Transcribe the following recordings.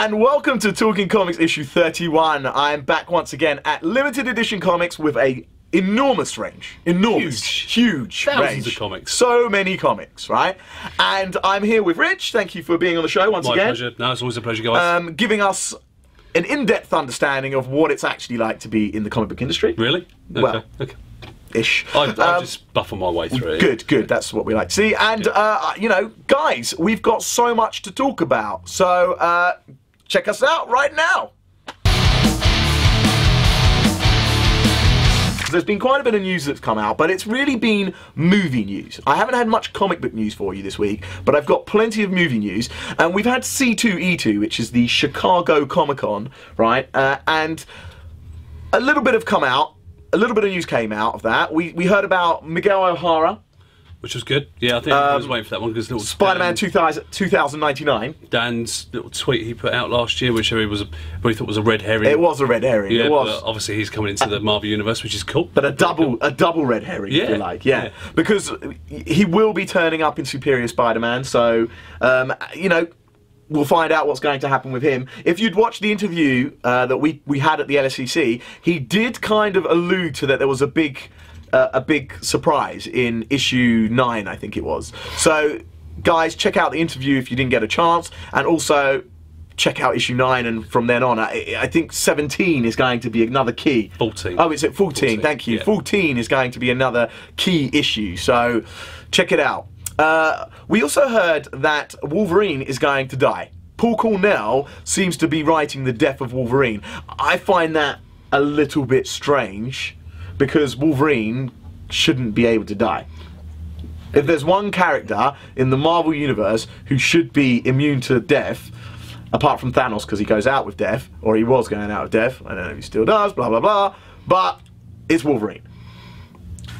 and welcome to Talking Comics issue 31. I'm back once again at Limited Edition Comics with a enormous range. Huge Thousands range. of comics. So many comics, right? And I'm here with Rich. Thank you for being on the show once again. My pleasure. No, it's always a pleasure, guys. Giving us an in-depth understanding of what it's actually like to be in the comic book industry. Really? Okay. Well, okay. Ish. I just buffle my way through it. Good. That's what we like to see. And, you know, guys, we've got so much to talk about. So, check us out right now. There's been quite a bit of news that's come out, but it's really been movie news. I haven't had much comic book news for you this week, but I've got plenty of movie news. And we've had C2E2, which is the Chicago Comic-Con, right? And a little bit have come out. A little bit of news came out of that. We heard about Miguel O'Hara, which was good. Yeah, I think I was waiting for that one because Spider-Man 2099. Dan's little tweet he put out last year, which he thought was a red herring. It was a red herring. Yeah, it was. But obviously he's coming into the Marvel universe, which is cool. But a double red herring, if you like. Yeah, because he will be turning up in Superior Spider-Man. So you know, we'll find out what's going to happen with him. If you'd watched the interview that we had at the LSCC, he did kind of allude to that there was a big surprise in issue 9, I think it was. So, guys, check out the interview if you didn't get a chance, and also check out issue 9, and from then on, I think 17 is going to be another key. 14. Oh, it's at 14, thank you. Yeah. 14 is going to be another key issue, so check it out. We also heard that Wolverine is going to die. Paul Cornell seems to be writing the death of Wolverine. I find that a little bit strange, because Wolverine shouldn't be able to die. If there's one character in the Marvel Universe who should be immune to death, apart from Thanos because he goes out with death, or he was going out with death, I don't know if he still does, blah blah blah, but it's Wolverine.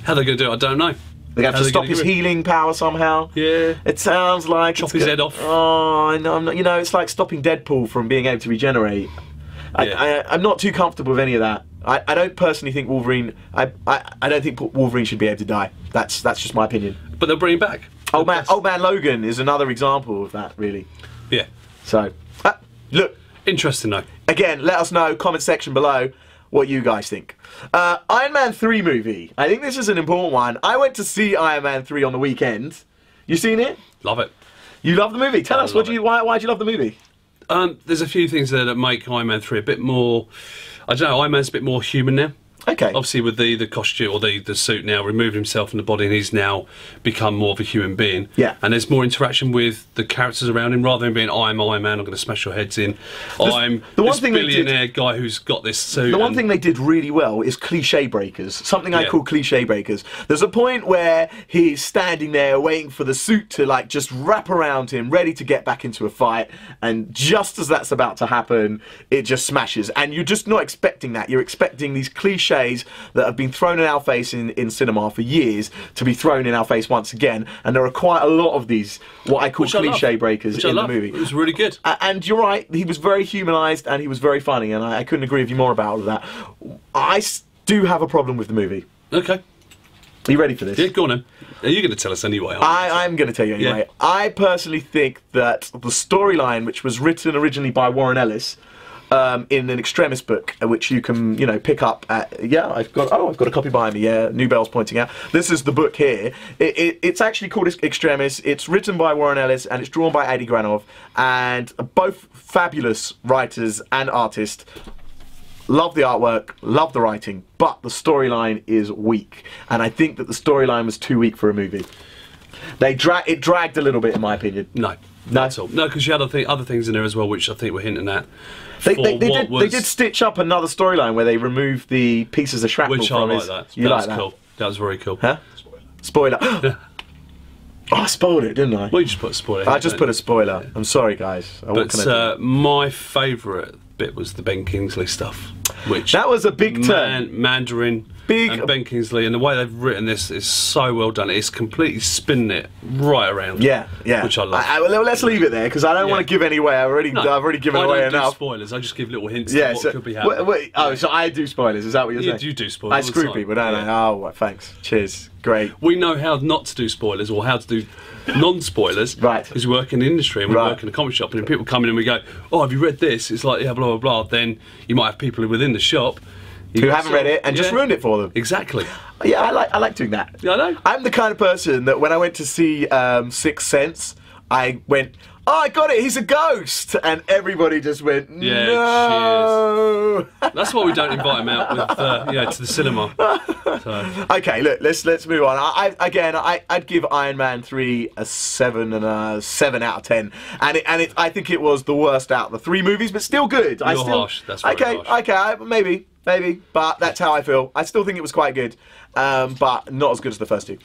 How they're going to do it, I don't know. They have to stop his healing power somehow. Yeah. It sounds like... Chop his head off. Oh, no, I'm not, you know, it's like stopping Deadpool from being able to regenerate. I'm not too comfortable with any of that. I don't personally think Wolverine... I don't think Wolverine should be able to die. That's just my opinion. But they'll bring him back. Old Man Logan is another example of that, really. Yeah. So, look. Interesting, though. Again, let us know, comment section below, what you guys think. Iron Man 3 movie. I think this is an important one. I went to see Iron Man 3 on the weekend. You seen it? Love it. You love the movie? Tell us, why do you love the movie? There's a few things there that make Iron Man 3 a bit more... I don't know, Iron Man's a bit more human now. Okay. Obviously with the costume, or the suit now, removed himself from the body, and he's now become more of a human being. Yeah. And there's more interaction with the characters around him, rather than being, I'm Iron Man, I'm going to smash your heads in. I'm this billionaire guy who's got this suit. The one thing they did really well is cliche breakers. Something I call cliche breakers. There's a point where he's standing there waiting for the suit to like just wrap around him, ready to get back into a fight, and just as that's about to happen, it just smashes. And you're just not expecting that. You're expecting these cliches that have been thrown in our face in cinema for years to be thrown in our face once again, and there are quite a lot of these what I call cliche breakers in the movie. It was really good. And you're right, he was very humanised and he was very funny, and I couldn't agree with you more about all of that. I do have a problem with the movie. Okay. Are you ready for this? Yeah, go on then. You're going to tell us anyway. I'm going to tell you anyway. Yeah. I personally think that the storyline, which was written originally by Warren Ellis, in an Extremis book, which you can, you know, pick up at, I've got a copy behind me, New Bell's pointing out. This is the book here. It's actually called Extremis. It's written by Warren Ellis and it's drawn by Adi Granov, and both fabulous writers and artists. Love the artwork, love the writing, but the storyline is weak, and I think that the storyline was too weak for a movie. It dragged a little bit, in my opinion. No, not at all. No, because you had other things in there as well, which I think were hinting at. They did stitch up another storyline where they removed the pieces of shrapnel from his... Which I like that. You like that? Cool. That was very cool. Huh? Spoiler. Oh, I spoiled it, didn't I? Well, you just put a spoiler. I just put a spoiler. Yeah. I'm sorry, guys. But my favourite bit was the Ben Kingsley stuff. Which that was a big turn. Mandarin and Ben Kingsley, and the way they've written this is so well done. It's completely spinning it right around. Yeah, which I love. Well, let's leave it there because I don't want to give any away. I've already given away enough. I don't do spoilers. I just give little hints to what could be happening. So I do spoilers. Is that what you're saying? You do spoilers. I screw people, don't I? Oh, well, thanks. Cheers. Great. We know how not to do spoilers or how to do non-spoilers, right? Because we work in the industry and we work in a comic shop, and if people come in and we go, "Oh, have you read this?" It's like, yeah, blah blah blah. Then you might have people within the shop who haven't read it and just ruined it for them. Exactly. Yeah, I like doing that. Yeah, I know. I'm the kind of person that when I went to see Sixth Sense, I went, "Oh, I got it. He's a ghost," and everybody just went, "No." That's why we don't invite him out with, to the cinema. So. Okay, look, let's move on. I'd give Iron Man 3 a 7 and a 7 out of 10, and I think it was the worst out of the 3 movies, but still good. You're harsh. That's very harsh. Okay, maybe, but that's how I feel. I still think it was quite good, but not as good as the first 2.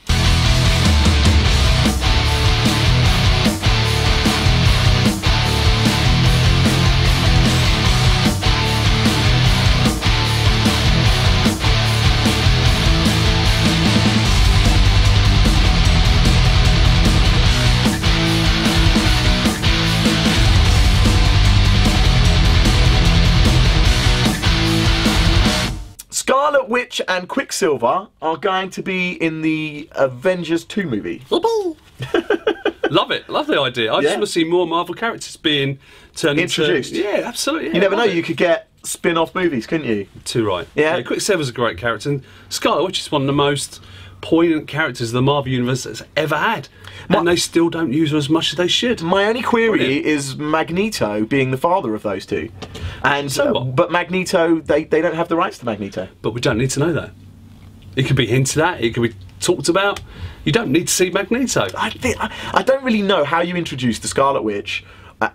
Scarlet Witch and Quicksilver are going to be in the Avengers 2 movie. Love it. Love the idea. I just want to see more Marvel characters being turned introduced. Yeah, absolutely. Yeah, you never know. You could get spin-off movies, couldn't you? Too right. Yeah. Quicksilver's a great character, and Scarlet Witch is one of the most poignant characters the Marvel Universe has ever had. And they still don't use her as much as they should. My only query is Magneto being the father of those two. And but Magneto, they don't have the rights to Magneto. But we don't need to know that. It could be hinted at, it could be talked about. You don't need to see Magneto. I don't really know how you introduce the Scarlet Witch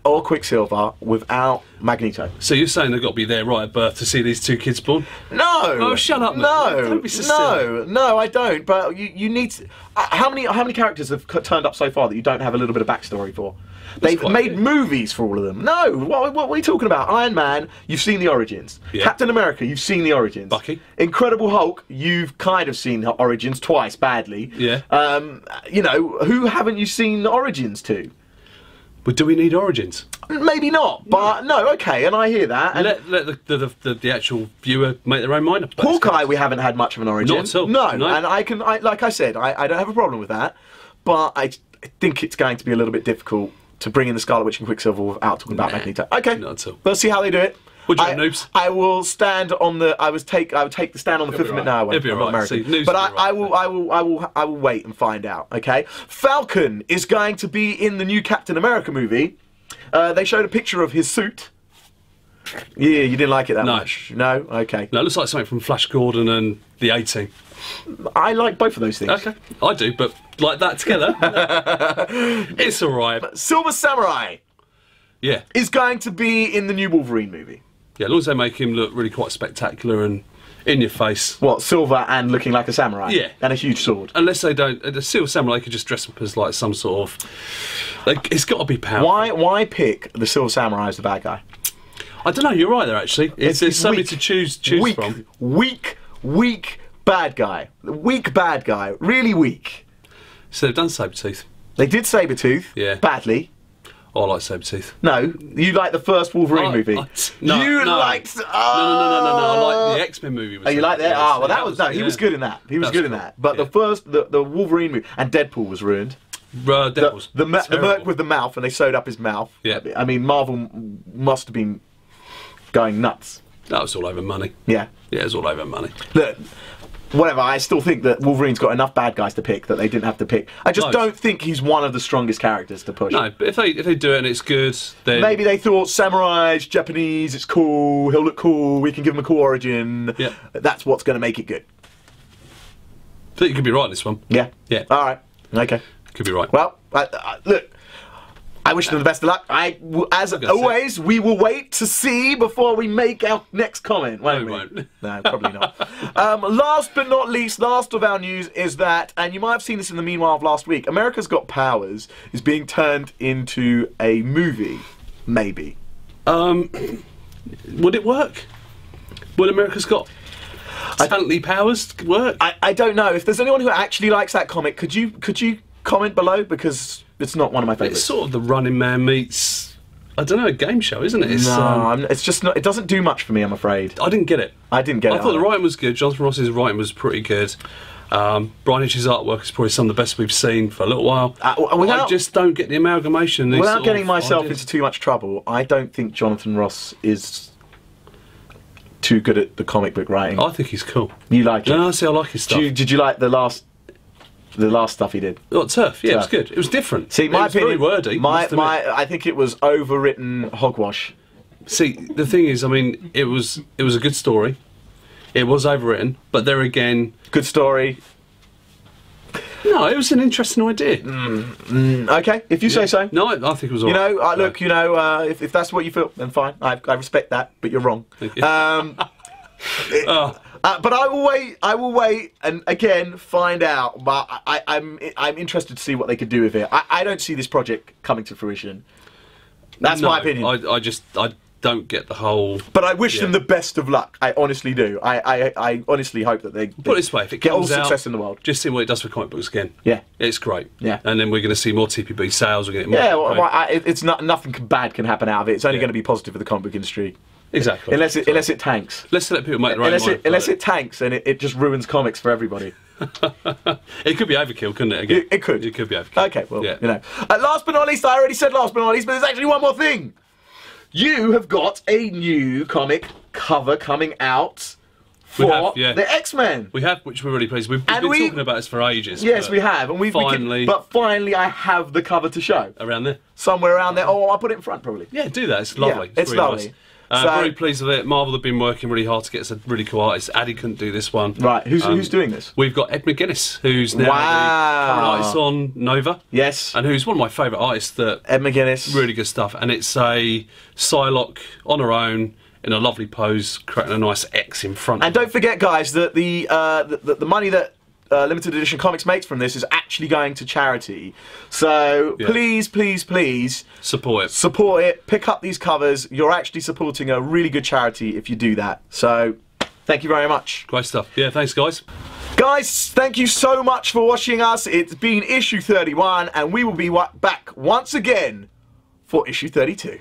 or Quicksilver without Magneto. So you're saying they've got to be there right at birth to see these 2 kids born? No! Oh, shut up, man. No! Don't be so silly. No, I don't. But you need to, how many characters have turned up so far that you don't have a little bit of backstory for? They've made movies for all of them. No, what are you talking about? Iron Man, you've seen the origins. Yeah. Captain America, you've seen the origins. Bucky. Incredible Hulk, you've kind of seen the origins twice, badly. Yeah. Who haven't you seen the origins to? But do we need origins? Maybe not, but no, okay, and I hear that. And let the actual viewer make their own mind up. Hawkeye, we haven't had much of an origin. Not at all. No, and like I said, I don't have a problem with that, but I think it's going to be a little bit difficult to bring in the Scarlet Witch and Quicksilver without talking about Magneto. Okay, not at all. We'll see how they do it. Would you noobs? I will stand on the. I would take the stand on the 5th minute now. It'll be right. But I will wait and find out. Okay, Falcon is going to be in the new Captain America movie. They showed a picture of his suit. Yeah, you didn't like it that much. No, okay. No, it looks like something from Flash Gordon and the A-Team. I like both of those things. Okay, I do, but like that together, it's alright. Silver Samurai. Yeah, is going to be in the new Wolverine movie. Yeah, as long as they make him look really quite spectacular and in your face. What, silver and looking like a samurai? Yeah. And a huge sword. Unless they don't, the Silver Samurai could just dress up as like some sort of, like, it's got to be powerful. Why pick the Silver Samurai as the bad guy? I don't know, you're right there actually. There's so many to choose from. Weak bad guy. Weak bad guy. Really weak. So they've done Sabretooth. They did Sabretooth. Yeah. Badly. Oh, I like Sabretooth. No, you like the first Wolverine movie. No, liked. No. I like the X-Men movie. Oh, you like that? Oh, well, that was no. He was good in that. He was good in that. But the first, the Wolverine movie, and Deadpool was ruined. Deadpool's the Merc with the mouth, and they sewed up his mouth. Yeah. I mean, Marvel must have been going nuts. That was all over money. Yeah. Yeah, it was all over money. Look. Whatever, I still think that Wolverine's got enough bad guys to pick that they didn't have to pick. I just don't think he's one of the strongest characters to push. No, but if they do it and it's good, then... Maybe they thought, samurais, Japanese, it's cool, he'll look cool, we can give him a cool origin. Yeah. That's what's going to make it good. I think you could be right on this one. Yeah? Yeah. Alright, okay. Could be right. Well, look, I wish them the best of luck. As always, we will wait to see before we make our next comment, won't we? Won't. No, probably not. Last but not least, last of our news is that, and you might have seen this in the meanwhile of last week, America's Got Powers is being turned into a movie. Maybe. Would it work? Would America's Got Stanley Powers work? I don't know. If there's anyone who actually likes that comic, could you comment below, because it's not one of my favourites. It's sort of the Running Man meets, I don't know, a game show, isn't it? It's, it's just not. It doesn't do much for me, I'm afraid. I didn't get it. I didn't get it. I thought the writing was good. Jonathan Ross's writing was pretty good. Brian Hitch's artwork is probably some of the best we've seen for a little while. I just don't get the amalgamation. Without getting myself into too much trouble, I don't think Jonathan Ross is too good at the comic book writing. I think he's cool. You like it? No, I like his stuff. Did you like the last stuff he did? Oh, Turf. Yeah, Turf. It was good. It was different. See, my opinion, very wordy. I think it was overwritten hogwash. See, the thing is, I mean, it was a good story. It was overwritten, but there again, good story. No, it was an interesting idea. Okay, if you say so. No, I think it was all right. Look, if that's what you feel, then fine. I respect that, but you're wrong. Thank you. But I will wait, and again find out. But I'm interested to see what they could do with it. I don't see this project coming to fruition. That's my opinion. I don't get the whole. But I wish them the best of luck. I honestly do. I honestly hope that they put it this way: if it get all comes the success out, in the world, just see what it does for comic books again. Yeah, it's great. Yeah, and then we're going to see more TPB sales. We're getting more. Yeah, it's nothing bad can happen out of it. It's only going to be positive for the comic book industry. Exactly. Unless it tanks. Let's let people make their own mind. Unless it tanks and it just ruins comics for everybody. It could be overkill, couldn't it? Again, it could. It could be overkill. Okay, well, last but not least, I already said last but not least, but there's actually one more thing. You have got a new comic cover coming out for the X-Men. We have, which we're really pleased. We've been talking about this for ages. Yes, we have, and finally, I have the cover to show. Around there, somewhere around there. Oh, I'll put it in front probably. Yeah, do that. It's lovely. Yeah, it's really lovely. Nice. Very pleased with it. Marvel have been working really hard to get us a really cool artist. Addy couldn't do this one. Right, who's doing this? We've got Ed McGuinness, who's now the current artist on Nova. Yes. And who's one of my favourite artists. Ed McGuinness. Really good stuff. And it's a Psylocke on her own, in a lovely pose, creating a nice X in front. And don't forget, guys, that the money that limited edition comics makes from this is actually going to charity. So please, please, please support it. Support it. Pick up these covers. You're actually supporting a really good charity if you do that. So thank you very much. Great stuff. Yeah, thanks, guys. Guys, thank you so much for watching us. It's been issue 31, and we will be back once again for issue 32.